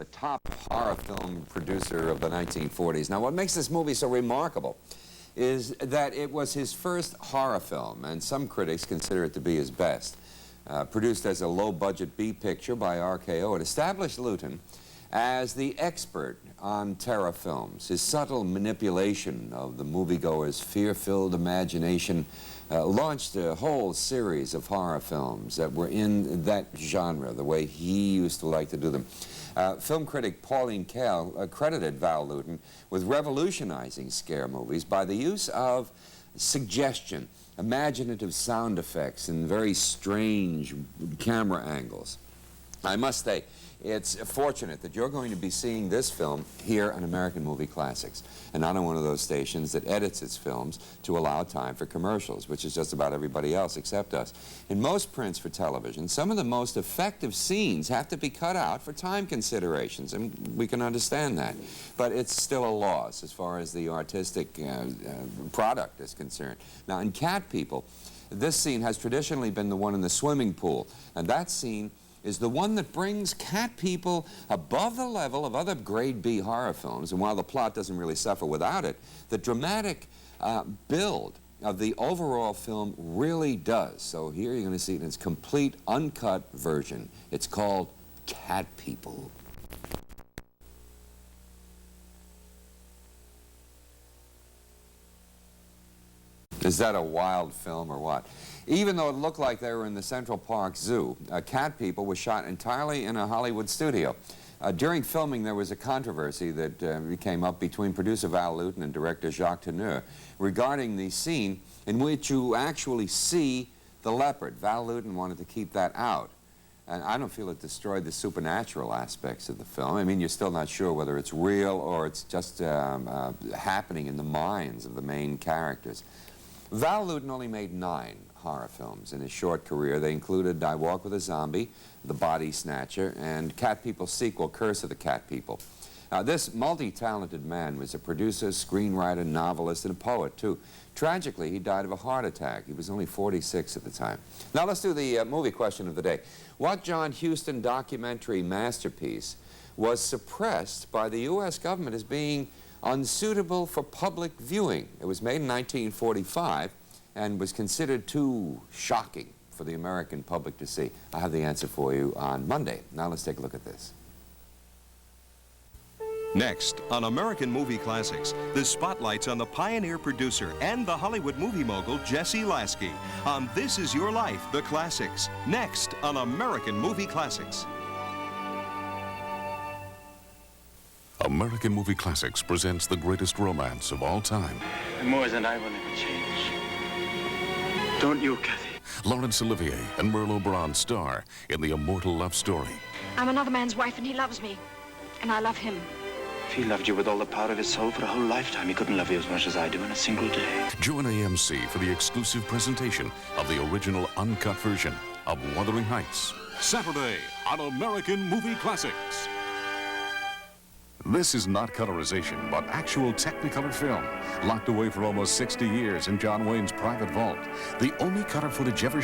the top horror film producer of the 1940s. Now, what makes this movie so remarkable is that it was his first horror film, and some critics consider it to be his best. Produced as a low-budget B picture by RKO, it established Luton as the expert on terror films. His subtle manipulation of the moviegoer's fear-filled imagination launched a whole series of horror films that were in that genre, the way he used to like to do them. Film critic Pauline Kael credited Val Lewton with revolutionizing scare movies by the use of suggestion, imaginative sound effects, and very strange camera angles. I must say, it's fortunate that you're going to be seeing this film here on American Movie Classics, and not on one of those stations that edits its films to allow time for commercials, which is just about everybody else except us. In most prints for television, some of the most effective scenes have to be cut out for time considerations, and we can understand that. But it's still a loss as far as the artistic product is concerned. Now, in Cat People, this scene has traditionally been the one in the swimming pool, and that scene is the one that brings Cat People above the level of other grade B horror films. And while the plot doesn't really suffer without it, the dramatic build of the overall film really does. So here you're going to see it in its complete uncut version. It's called Cat People. Is that a wild film or what? Even though it looked like they were in the Central Park Zoo, Cat People was shot entirely in a Hollywood studio. During filming, there was a controversy that came up between producer Val Lewton and director Jacques Tourneur regarding the scene in which you actually see the leopard. Val Lewton wanted to keep that out. And I don't feel it destroyed the supernatural aspects of the film. I mean, you're still not sure whether it's real or it's just happening in the minds of the main characters. Val Lewton only made 9 horror films in his short career. They included I Walk with a Zombie, The Body Snatcher, and Cat People's sequel, Curse of the Cat People. This multi-talented man was a producer, screenwriter, novelist, and a poet, too. Tragically, he died of a heart attack. He was only 46 at the time. Now, let's do the movie question of the day. What John Huston documentary masterpiece was suppressed by the U.S. government as being unsuitable for public viewing? It was made in 1945 and was considered too shocking for the American public to see. I have the answer for you on Monday. Now let's take a look at this. Next, on American Movie Classics, the spotlight's on the pioneer producer and the Hollywood movie mogul Jesse Lasky on This Is Your Life, The Classics. Next on American Movie Classics. American Movie Classics presents the greatest romance of all time. More than I will never change. Don't you, Kathy? Laurence Olivier and Merle Braun star in the immortal love story. I'm another man's wife and he loves me. And I love him. If he loved you with all the power of his soul for a whole lifetime, he couldn't love you as much as I do in a single day. Join AMC for the exclusive presentation of the original uncut version of Wuthering Heights. Saturday on American Movie Classics. This is not colorization, but actual Technicolor film, locked away for almost 60 years in John Wayne's private vault. The only color footage ever